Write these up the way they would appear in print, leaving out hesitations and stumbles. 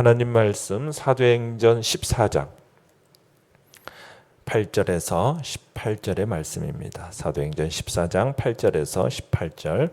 하나님 말씀 사도행전 14장 8절에서 18절의 말씀입니다. 사도행전 14장 8절에서 18절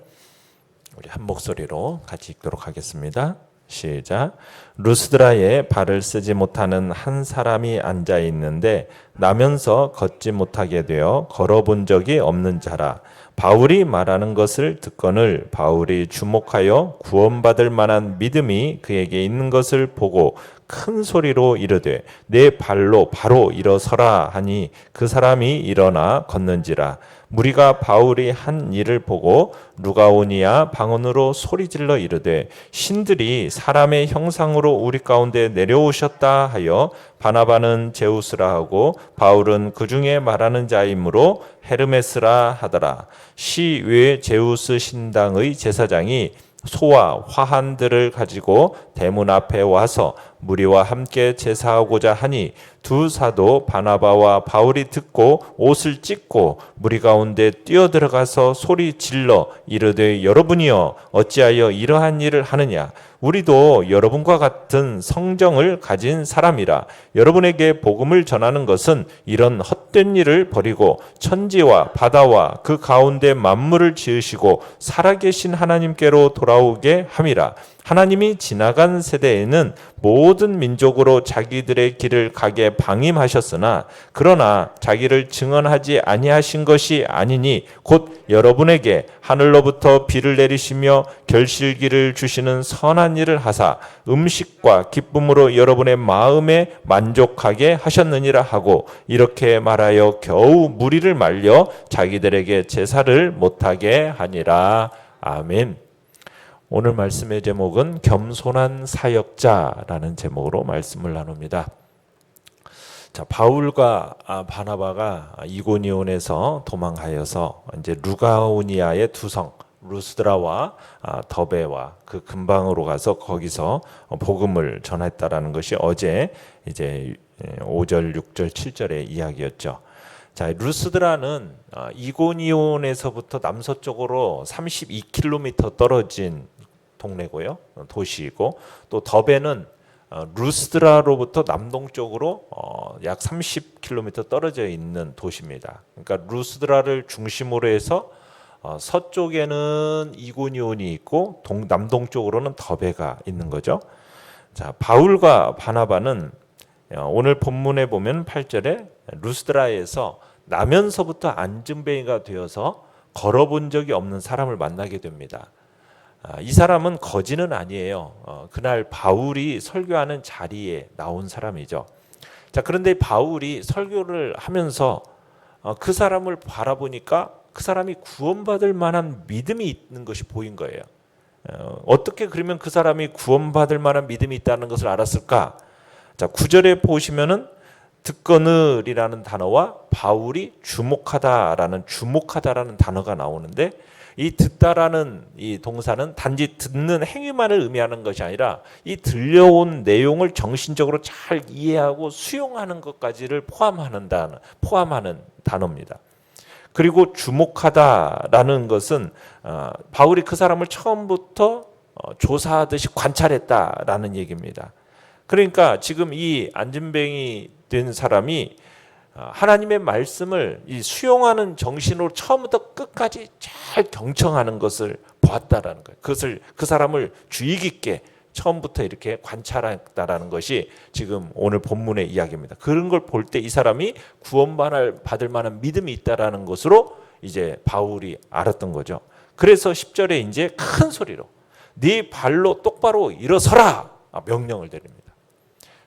우리 한 목소리로 같이 읽도록 하겠습니다. 시작. 루스드라에 발을 쓰지 못하는 한 사람이 앉아 있는데 나면서 걷지 못하게 되어 걸어본 적이 없는 자라. 바울이 말하는 것을 듣거늘 바울이 주목하여 구원받을 만한 믿음이 그에게 있는 것을 보고 큰 소리로 이르되 내 발로 바로 일어서라 하니 그 사람이 일어나 걷는지라. 무리가 바울이 한 일을 보고 루가오니아 방언으로 소리질러 이르되 신들이 사람의 형상으로 우리 가운데 내려오셨다 하여 바나바는 제우스라 하고 바울은 그 중에 말하는 자이므로 헤르메스라 하더라. 시외 제우스 신당의 제사장이 소와 화환들을 가지고 대문 앞에 와서 무리와 함께 제사하고자 하니 두 사도 바나바와 바울이 듣고 옷을 찢고 무리 가운데 뛰어들어가서 소리 질러 이르되 여러분이여 어찌하여 이러한 일을 하느냐. 우리도 여러분과 같은 성정을 가진 사람이라. 여러분에게 복음을 전하는 것은 이런 헛된 일을 버리고 천지와 바다와 그 가운데 만물을 지으시고 살아계신 하나님께로 돌아오게 함이라. 하나님이 지나간 세대에는 모든 민족으로 자기들의 길을 가게 방임하셨으나 그러나 자기를 증언하지 아니하신 것이 아니니 곧 여러분에게 하늘로부터 비를 내리시며 결실기를 주시는 선한 일을 하사 음식과 기쁨으로 여러분의 마음에 만족하게 하셨느니라 하고 이렇게 말하여 겨우 무리를 말려 자기들에게 제사를 못하게 하니라. 아멘. 오늘 말씀의 제목은 겸손한 사역자라는 제목으로 말씀을 나눕니다. 자, 바울과 바나바가 이고니온에서 도망하여서 이제 루가오니아의 두 성 루스드라와 더베와 그 근방으로 가서 거기서 복음을 전했다라는 것이 어제 이제 5절, 6절, 7절의 이야기였죠. 자, 루스드라는 이고니온에서부터 남서쪽으로 32km 떨어진 동네고요. 도시이고 또 더베는 루스드라로부터 남동쪽으로 약 30km 떨어져 있는 도시입니다. 그러니까 루스드라를 중심으로 해서 서쪽에는 이고니온이 있고 남동쪽으로는 더베가 있는 거죠. 자, 바울과 바나바는 오늘 본문에 보면 8절에 루스드라에서 나면서부터 안진뱅이가 되어서 걸어본 적이 없는 사람을 만나게 됩니다. 이 사람은 거지는 아니에요. 그날 바울이 설교하는 자리에 나온 사람이죠. 자, 그런데 바울이 설교를 하면서 그 사람을 바라보니까 그 사람이 구원받을 만한 믿음이 있는 것이 보인 거예요. 어떻게 그러면 그 사람이 구원받을 만한 믿음이 있다는 것을 알았을까? 자, 9절에 보시면은 듣거늘이라는 단어와 바울이 주목하다라는 단어가 나오는데 이 듣다라는 이 동사는 단지 듣는 행위만을 의미하는 것이 아니라 이 들려온 내용을 정신적으로 잘 이해하고 수용하는 것까지를 포함하는 단어입니다. 그리고 주목하다라는 것은 바울이 그 사람을 처음부터 조사하듯이 관찰했다라는 얘기입니다. 그러니까 지금 이 안진뱅이 된 사람이 하나님의 말씀을 이 수용하는 정신으로 처음부터 끝까지 잘 경청하는 것을 보았다라는 거예요. 그것을 그 사람을 주의 깊게 처음부터 이렇게 관찰했다라는 것이 지금 오늘 본문의 이야기입니다. 그런 걸 볼 때 이 사람이 구원받을 만한 믿음이 있다라는 것으로 이제 바울이 알았던 거죠. 그래서 10절에 이제 큰 소리로 네 발로 똑바로 일어서라 명령을 내립니다.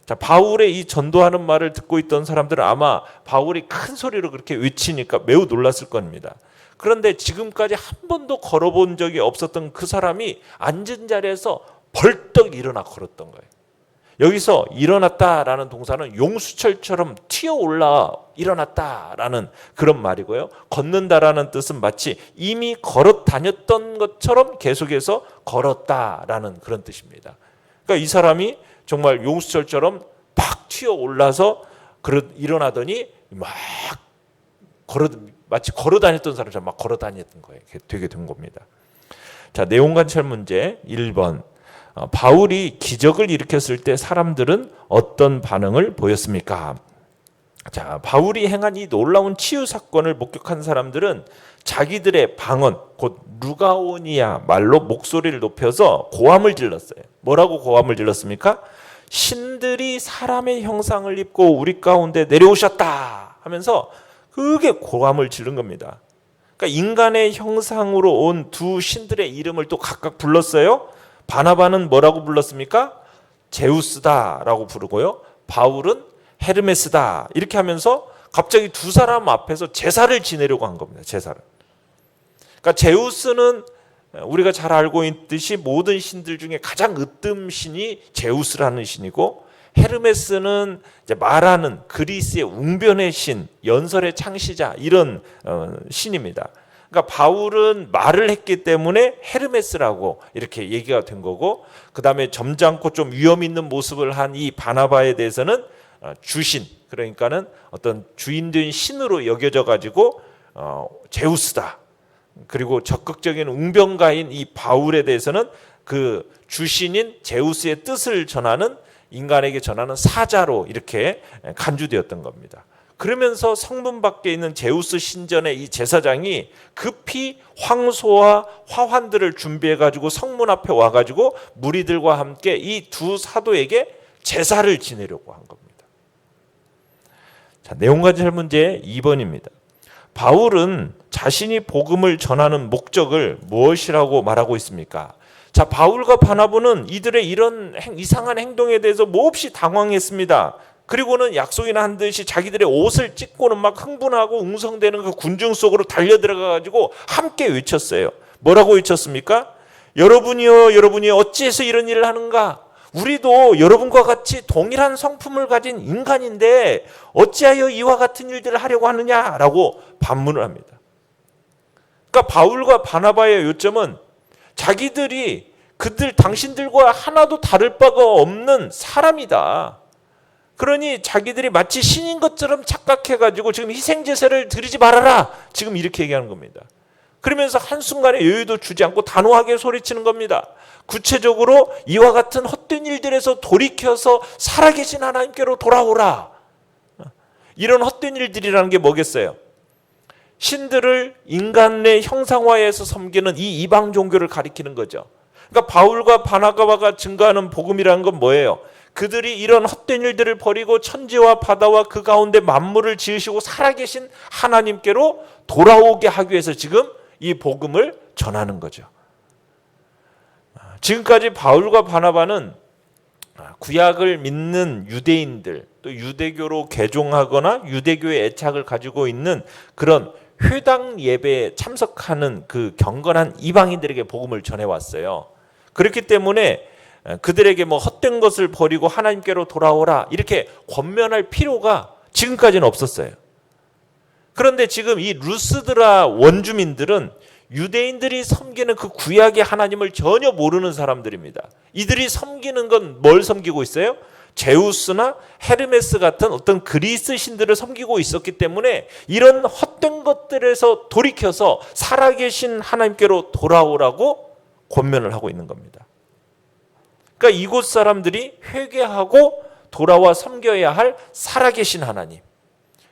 자, 바울의 이 전도하는 말을 듣고 있던 사람들은 아마 바울이 큰 소리로 그렇게 외치니까 매우 놀랐을 겁니다. 그런데 지금까지 한 번도 걸어본 적이 없었던 그 사람이 앉은 자리에서 벌떡 일어나 걸었던 거예요. 여기서 일어났다라는 동사는 용수철처럼 튀어올라 일어났다라는 그런 말이고요. 걷는다라는 뜻은 마치 이미 걸어 다녔던 것처럼 계속해서 걸었다라는 그런 뜻입니다. 그러니까 이 사람이 정말 용수철처럼 팍 튀어올라서 일어나더니 마치 걸어 다녔던 사람처럼 막 걸어 다녔던 거예요. 되게 된 겁니다. 자, 내용 관찰 문제 1번. 바울이 기적을 일으켰을 때 사람들은 어떤 반응을 보였습니까? 자, 바울이 행한 이 놀라운 치유 사건을 목격한 사람들은 자기들의 방언, 곧 루가오니아 말로 목소리를 높여서 고함을 질렀어요. 뭐라고 고함을 질렀습니까? 신들이 사람의 형상을 입고 우리 가운데 내려오셨다 하면서 그게 고함을 지른 겁니다. 그러니까 인간의 형상으로 온 두 신들의 이름을 또 각각 불렀어요. 바나바는 뭐라고 불렀습니까? 제우스다라고 부르고요. 바울은 헤르메스다 이렇게 하면서 갑자기 두 사람 앞에서 제사를 지내려고 한 겁니다. 제사를. 그러니까 제우스는 우리가 잘 알고 있듯이 모든 신들 중에 가장 으뜸 신이 제우스라는 신이고, 헤르메스는 이제 말하는 그리스의 웅변의 신, 연설의 창시자 이런 신입니다. 그러니까 바울은 말을 했기 때문에 헤르메스라고 이렇게 얘기가 된 거고, 그 다음에 점잖고 좀 위험 있는 모습을 한 이 바나바에 대해서는 주신, 그러니까는 어떤 주인된 신으로 여겨져 가지고 제우스다. 그리고 적극적인 웅변가인 이 바울에 대해서는 그 주신인 제우스의 뜻을 전하는, 인간에게 전하는 사자로 이렇게 간주되었던 겁니다. 그러면서 성문 밖에 있는 제우스 신전의 이 제사장이 급히 황소와 화환들을 준비해 가지고 성문 앞에 와 가지고 무리들과 함께 이 두 사도에게 제사를 지내려고 한 겁니다. 자, 내용과질 문제 2번입니다. 바울은 자신이 복음을 전하는 목적을 무엇이라고 말하고 있습니까? 자, 바울과 바나바는 이들의 이런 이상한 행동에 대해서 몹시 당황했습니다. 그리고는 약속이나 한 듯이 자기들의 옷을 찢고는 막 흥분하고 웅성대는 그 군중 속으로 달려들어가 가지고 함께 외쳤어요. 뭐라고 외쳤습니까? 여러분이여 어찌해서 이런 일을 하는가? 우리도 여러분과 같이 동일한 성품을 가진 인간인데 어찌하여 이와 같은 일들을 하려고 하느냐라고 반문을 합니다. 그러니까 바울과 바나바의 요점은 자기들이 당신들과 하나도 다를 바가 없는 사람이다. 그러니 자기들이 마치 신인 것처럼 착각해가지고 지금 희생제사를 드리지 말아라. 지금 이렇게 얘기하는 겁니다. 그러면서 한순간에 여유도 주지 않고 단호하게 소리치는 겁니다. 구체적으로 이와 같은 헛된 일들에서 돌이켜서 살아계신 하나님께로 돌아오라. 이런 헛된 일들이라는 게 뭐겠어요? 신들을 인간의 형상화해서 섬기는 이 이방 종교를 가리키는 거죠. 그러니까 바울과 바나바가 증거하는 복음이라는 건 뭐예요? 그들이 이런 헛된 일들을 버리고 천지와 바다와 그 가운데 만물을 지으시고 살아계신 하나님께로 돌아오게 하기 위해서 지금 이 복음을 전하는 거죠. 지금까지 바울과 바나바는 구약을 믿는 유대인들, 또 유대교로 개종하거나 유대교의 애착을 가지고 있는 그런 회당 예배에 참석하는 그 경건한 이방인들에게 복음을 전해왔어요. 그렇기 때문에 그들에게 뭐 헛된 것을 버리고 하나님께로 돌아오라 이렇게 권면할 필요가 지금까지는 없었어요. 그런데 지금 이 루스드라 원주민들은 유대인들이 섬기는 그 구약의 하나님을 전혀 모르는 사람들입니다. 이들이 섬기는 건 뭘 섬기고 있어요? 제우스나 헤르메스 같은 어떤 그리스 신들을 섬기고 있었기 때문에 이런 헛된 것들에서 돌이켜서 살아계신 하나님께로 돌아오라고 권면을 하고 있는 겁니다. 그러니까 이곳 사람들이 회개하고 돌아와 섬겨야 할 살아계신 하나님.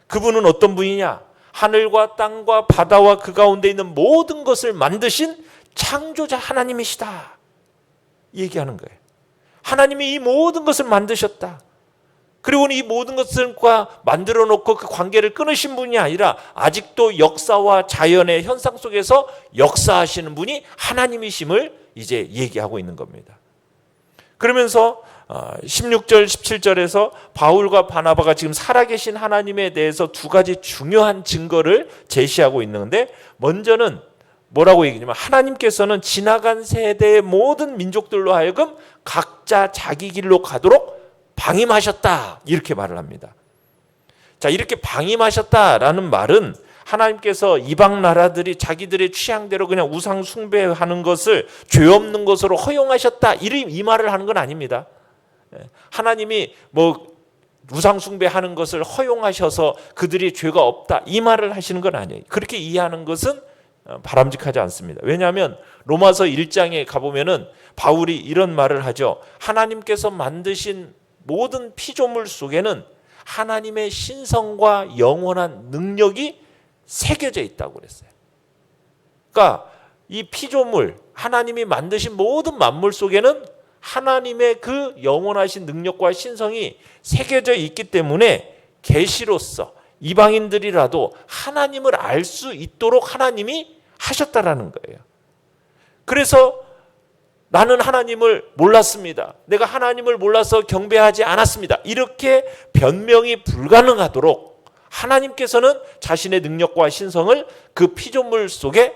그분은 어떤 분이냐? 하늘과 땅과 바다와 그 가운데 있는 모든 것을 만드신 창조자 하나님이시다. 얘기하는 거예요. 하나님이 이 모든 것을 만드셨다. 그리고 이 모든 것들과 만들어 놓고 그 관계를 끊으신 분이 아니라 아직도 역사와 자연의 현상 속에서 역사하시는 분이 하나님이심을 이제 얘기하고 있는 겁니다. 그러면서 16절 17절에서 바울과 바나바가 지금 살아계신 하나님에 대해서 두 가지 중요한 증거를 제시하고 있는데, 먼저는 뭐라고 얘기냐면 하나님께서는 지나간 세대의 모든 민족들로 하여금 각자 자기 길로 가도록 방임하셨다 이렇게 말을 합니다. 자, 이렇게 방임하셨다라는 말은 하나님께서 이방 나라들이 자기들의 취향대로 그냥 우상 숭배하는 것을 죄 없는 것으로 허용하셨다 이 말을 하는 건 아닙니다. 하나님이 뭐 우상 숭배하는 것을 허용하셔서 그들이 죄가 없다 이 말을 하시는 건 아니에요. 그렇게 이해하는 것은 바람직하지 않습니다. 왜냐하면 로마서 1장에 가보면은 바울이 이런 말을 하죠. 하나님께서 만드신 모든 피조물 속에는 하나님의 신성과 영원한 능력이 새겨져 있다고 그랬어요. 그러니까 이 피조물, 하나님이 만드신 모든 만물 속에는 하나님의 그 영원하신 능력과 신성이 새겨져 있기 때문에 계시로서 이방인들이라도 하나님을 알 수 있도록 하나님이 하셨다라는 거예요. 그래서 나는 하나님을 몰랐습니다. 내가 하나님을 몰라서 경배하지 않았습니다. 이렇게 변명이 불가능하도록 하나님께서는 자신의 능력과 신성을 그 피조물 속에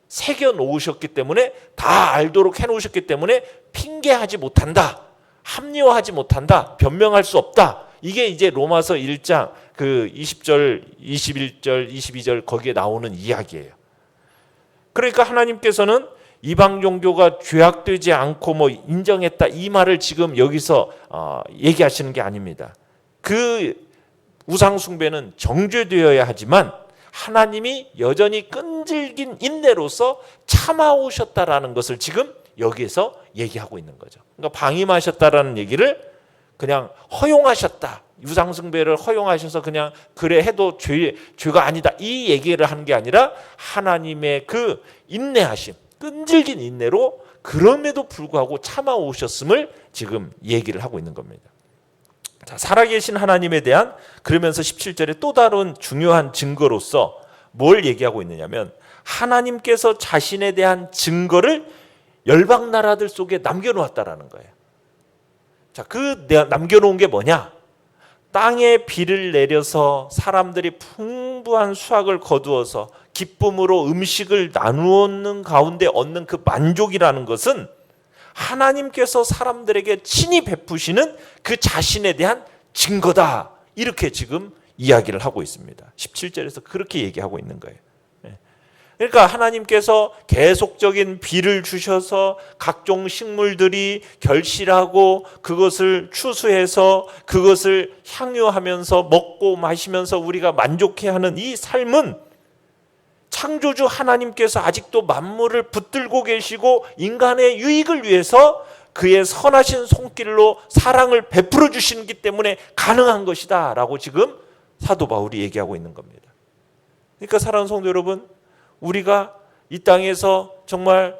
새겨 놓으셨기 때문에 다 알도록 해 놓으셨기 때문에 핑계하지 못한다. 합리화하지 못한다. 변명할 수 없다. 이게 이제 로마서 1장 그 20절, 21절, 22절 거기에 나오는 이야기예요. 그러니까 하나님께서는 이방 종교가 죄악되지 않고 뭐 인정했다 이 말을 지금 여기서 얘기하시는 게 아닙니다. 그 우상 숭배는 정죄되어야 하지만 하나님이 여전히 끈질긴 인내로서 참아오셨다라는 것을 지금 여기에서 얘기하고 있는 거죠. 그러니까 방임하셨다라는 얘기를 그냥 허용하셨다. 우상 숭배를 허용하셔서 그냥 그래 해도 죄가 아니다. 이 얘기를 하는 게 아니라 하나님의 그 인내하심, 끈질긴 인내로 그럼에도 불구하고 참아오셨음을 지금 얘기를 하고 있는 겁니다. 자, 살아계신 하나님에 대한 그러면서 17절에 또 다른 중요한 증거로서 뭘 얘기하고 있느냐면 하나님께서 자신에 대한 증거를 열방 나라들 속에 남겨놓았다라는 거예요. 자, 그 남겨놓은 게 뭐냐? 땅에 비를 내려서 사람들이 풍부한 수확을 거두어서 기쁨으로 음식을 나누는 가운데 얻는 그 만족이라는 것은 하나님께서 사람들에게 친히 베푸시는 그 자신에 대한 증거다. 이렇게 지금 이야기를 하고 있습니다. 17절에서 그렇게 얘기하고 있는 거예요. 그러니까 하나님께서 계속적인 비를 주셔서 각종 식물들이 결실하고 그것을 추수해서 그것을 향유하면서 먹고 마시면서 우리가 만족해하는 이 삶은 창조주 하나님께서 아직도 만물을 붙들고 계시고 인간의 유익을 위해서 그의 선하신 손길로 사랑을 베풀어 주시기 때문에 가능한 것이다 라고 지금 사도 바울이 얘기하고 있는 겁니다. 그러니까 사랑하는 성도 여러분, 우리가 이 땅에서 정말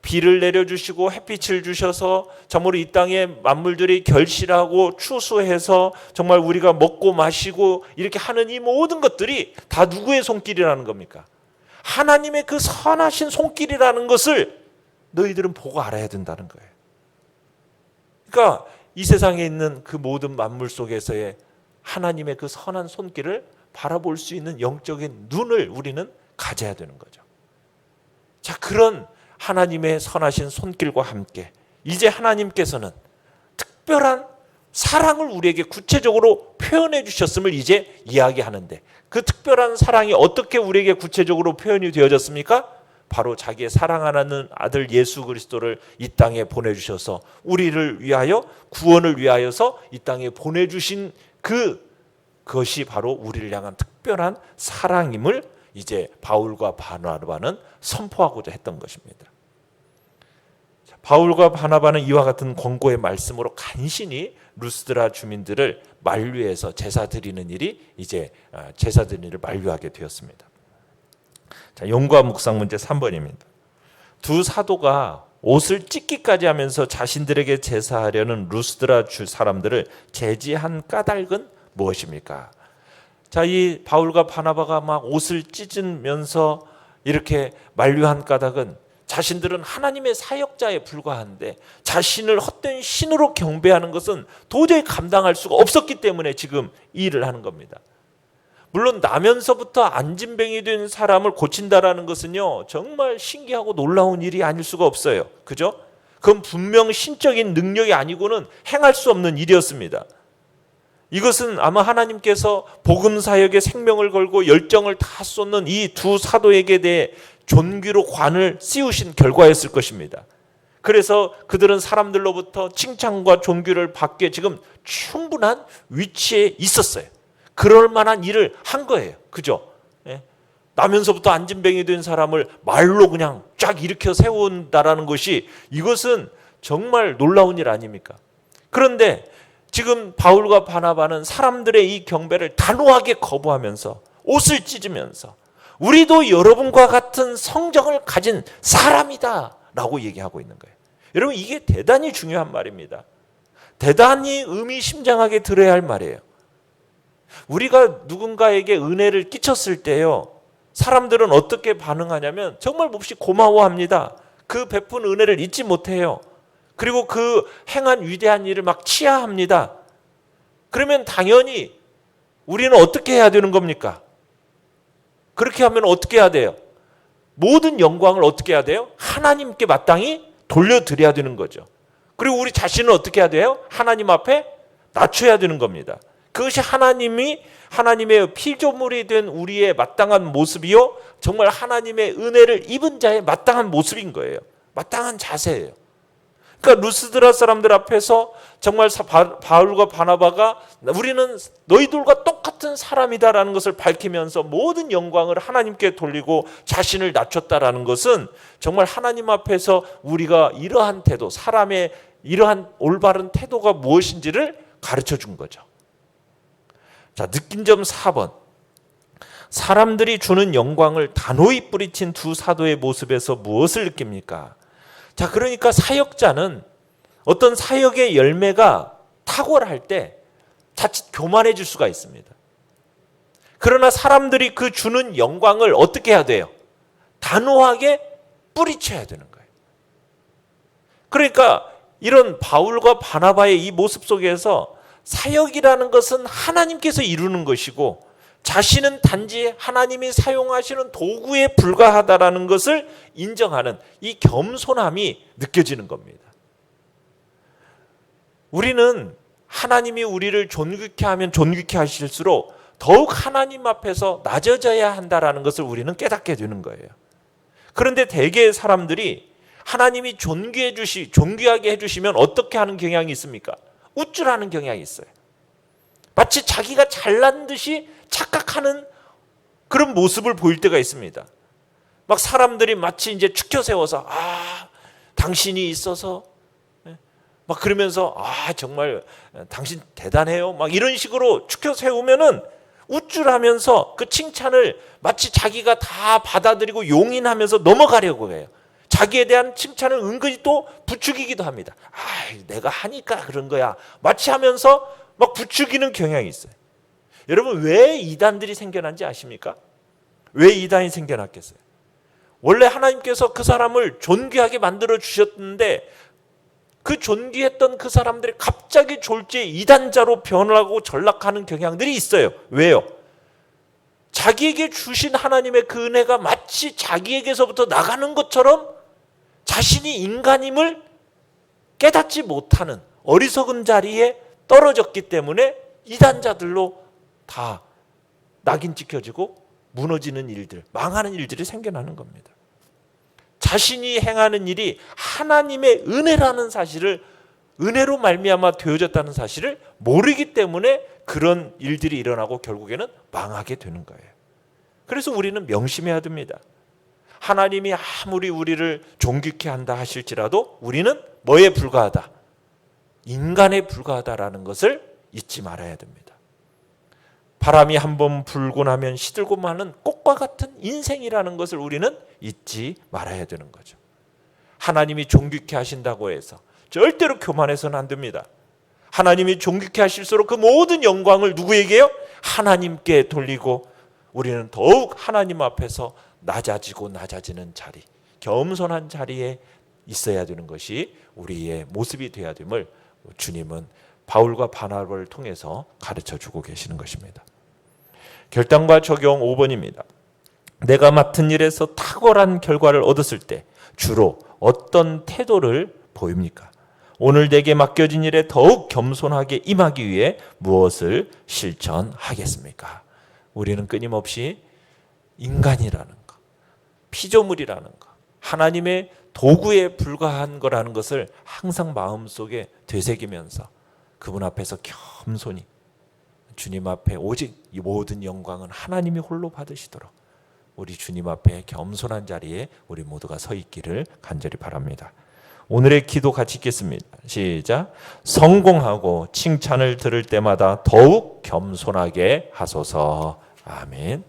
비를 내려주시고 햇빛을 주셔서 정말 이 땅의 만물들이 결실하고 추수해서 정말 우리가 먹고 마시고 이렇게 하는 이 모든 것들이 다 누구의 손길이라는 겁니까? 하나님의 그 선하신 손길이라는 것을 너희들은 보고 알아야 된다는 거예요. 그러니까 이 세상에 있는 그 모든 만물 속에서의 하나님의 그 선한 손길을 바라볼 수 있는 영적인 눈을 우리는 가져야 되는 거죠. 자, 그런 하나님의 선하신 손길과 함께 이제 하나님께서는 특별한 사랑을 우리에게 구체적으로 표현해 주셨음을 이제 이야기하는데 그 특별한 사랑이 어떻게 우리에게 구체적으로 표현이 되어졌습니까? 바로 자기의 사랑하는 아들 예수 그리스도를 이 땅에 보내주셔서 우리를 위하여 구원을 위하여서 이 땅에 보내주신 그것이 바로 우리를 향한 특별한 사랑임을 이제 바울과 바나바는 선포하고자 했던 것입니다. 바울과 바나바는 이와 같은 권고의 말씀으로 간신히 루스드라 주민들을 만류해서 제사 드리는 일이 이제 제사 드리는 일을 만류하게 되었습니다. 자, 용과 묵상 문제 3번입니다. 두 사도가 옷을 찢기까지 하면서 자신들에게 제사하려는 루스드라 주 사람들을 제지한 까닭은 무엇입니까? 자, 이 바울과 바나바가 막 옷을 찢으면서 이렇게 만류한 까닭은 자신들은 하나님의 사역자에 불과한데 자신을 헛된 신으로 경배하는 것은 도저히 감당할 수가 없었기 때문에 지금 이 일을 하는 겁니다. 물론 나면서부터 안진뱅이 된 사람을 고친다라는 것은요 정말 신기하고 놀라운 일이 아닐 수가 없어요. 그죠? 그건 분명 신적인 능력이 아니고는 행할 수 없는 일이었습니다. 이것은 아마 하나님께서 복음 사역에 생명을 걸고 열정을 다 쏟는 이 두 사도에게 대해 존귀로 관을 씌우신 결과였을 것입니다. 그래서 그들은 사람들로부터 칭찬과 존귀를 받기에 지금 충분한 위치에 있었어요. 그럴 만한 일을 한 거예요. 그죠? 예? 나면서부터 안진뱅이 된 사람을 말로 그냥 쫙 일으켜 세운다라는 것이, 이것은 정말 놀라운 일 아닙니까? 그런데 지금 바울과 바나바는 사람들의 이 경배를 단호하게 거부하면서 옷을 찢으면서 우리도 여러분과 같은 성정을 가진 사람이다 라고 얘기하고 있는 거예요. 여러분, 이게 대단히 중요한 말입니다. 대단히 의미심장하게 들어야 할 말이에요. 우리가 누군가에게 은혜를 끼쳤을 때요, 사람들은 어떻게 반응하냐면 정말 몹시 고마워합니다. 그 베푼 은혜를 잊지 못해요. 그리고 그 행한 위대한 일을 막 치하합니다. 그러면 당연히 우리는 어떻게 해야 되는 겁니까? 그렇게 하면 어떻게 해야 돼요? 모든 영광을 어떻게 해야 돼요? 하나님께 마땅히 돌려드려야 되는 거죠. 그리고 우리 자신은 어떻게 해야 돼요? 하나님 앞에 낮춰야 되는 겁니다. 그것이 하나님의 피조물이 된 우리의 마땅한 모습이요, 정말 하나님의 은혜를 입은 자의 마땅한 모습인 거예요. 마땅한 자세예요. 그러니까 루스드라 사람들 앞에서 정말 바울과 바나바가 우리는 너희들과 똑같은 사람이다라는 것을 밝히면서 모든 영광을 하나님께 돌리고 자신을 낮췄다라는 것은 정말 하나님 앞에서 우리가 이러한 태도, 사람의 이러한 올바른 태도가 무엇인지를 가르쳐 준 거죠. 자, 느낀 점 4번. 사람들이 주는 영광을 단호히 뿌리친 두 사도의 모습에서 무엇을 느낍니까? 자, 그러니까 사역자는 어떤 사역의 열매가 탁월할 때 자칫 교만해질 수가 있습니다. 그러나 사람들이 그 주는 영광을 어떻게 해야 돼요? 단호하게 뿌리쳐야 되는 거예요. 그러니까 이런 바울과 바나바의 이 모습 속에서 사역이라는 것은 하나님께서 이루는 것이고 자신은 단지 하나님이 사용하시는 도구에 불과하다라는 것을 인정하는 이 겸손함이 느껴지는 겁니다. 우리는 하나님이 우리를 존귀케 하면 존귀케 하실수록 더욱 하나님 앞에서 낮아져야 한다라는 것을 우리는 깨닫게 되는 거예요. 그런데 대개의 사람들이 하나님이 존귀하게 해주시면 어떻게 하는 경향이 있습니까? 우쭐하는 경향이 있어요. 마치 자기가 잘난 듯이 착각하는 그런 모습을 보일 때가 있습니다. 막 사람들이 마치 이제 축혀 세워서 당신이 있어서 막 그러면서 정말 당신 대단해요. 막 이런 식으로 축혀 세우면은 우쭐하면서 그 칭찬을 마치 자기가 다 받아들이고 용인하면서 넘어가려고 해요. 자기에 대한 칭찬을 은근히 또 부추기기도 합니다. 내가 하니까 그런 거야. 마치 하면서 막 부추기는 경향이 있어요. 여러분, 왜 이단들이 생겨난지 아십니까? 왜 이단이 생겨났겠어요? 원래 하나님께서 그 사람을 존귀하게 만들어 주셨는데 그 존귀했던 그 사람들이 갑자기 졸지에 이단자로 변하고 전락하는 경향들이 있어요. 왜요? 자기에게 주신 하나님의 그 은혜가 마치 자기에게서부터 나가는 것처럼 자신이 인간임을 깨닫지 못하는 어리석은 자리에 떨어졌기 때문에 이단자들로 다 낙인 찍혀지고 무너지는 일들, 망하는 일들이 생겨나는 겁니다. 자신이 행하는 일이 하나님의 은혜라는 사실을, 은혜로 말미암아 되어졌다는 사실을 모르기 때문에 그런 일들이 일어나고 결국에는 망하게 되는 거예요. 그래서 우리는 명심해야 됩니다. 하나님이 아무리 우리를 존귀케 한다 하실지라도 우리는 뭐에 불과하다? 인간에 불과하다라는 것을 잊지 말아야 됩니다. 바람이 한번 불고 나면 시들고 마는 꽃과 같은 인생이라는 것을 우리는 잊지 말아야 되는 거죠. 하나님이 존귀케 하신다고 해서 절대로 교만해서는 안 됩니다. 하나님이 존귀케 하실수록 그 모든 영광을 누구에게요? 하나님께 돌리고 우리는 더욱 하나님 앞에서 낮아지는 자리, 겸손한 자리에 있어야 되는 것이 우리의 모습이 되어야 됨을 주님은 바울과 바나바를 통해서 가르쳐주고 계시는 것입니다. 결단과 적용 5번입니다. 내가 맡은 일에서 탁월한 결과를 얻었을 때 주로 어떤 태도를 보입니까? 오늘 내게 맡겨진 일에 더욱 겸손하게 임하기 위해 무엇을 실천하겠습니까? 우리는 끊임없이 인간이라는 것, 피조물이라는 것, 하나님의 도구에 불과한 거라는 것을 항상 마음속에 되새기면서 그분 앞에서 겸손히 주님 앞에 오직 이 모든 영광은 하나님이 홀로 받으시도록 우리 주님 앞에 겸손한 자리에 우리 모두가 서 있기를 간절히 바랍니다. 오늘의 기도 같이 읽겠습니다. 시작. 성공하고 칭찬을 들을 때마다 더욱 겸손하게 하소서. 아멘.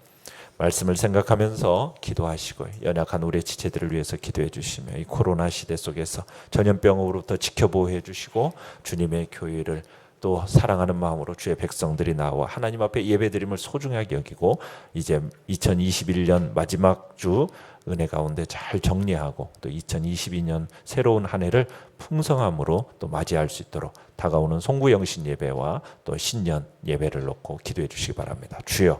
말씀을 생각하면서 기도하시고 연약한 우리 지체들을 위해서 기도해 주시며 이 코로나 시대 속에서 전염병으로부터 지켜보호해 주시고 주님의 교회를 또 사랑하는 마음으로 주의 백성들이 나와 하나님 앞에 예배드림을 소중하게 여기고 이제 2021년 마지막 주 은혜 가운데 잘 정리하고 또 2022년 새로운 한 해를 풍성함으로 또 맞이할 수 있도록 다가오는 송구영신 예배와 또 신년 예배를 놓고 기도해 주시기 바랍니다. 주여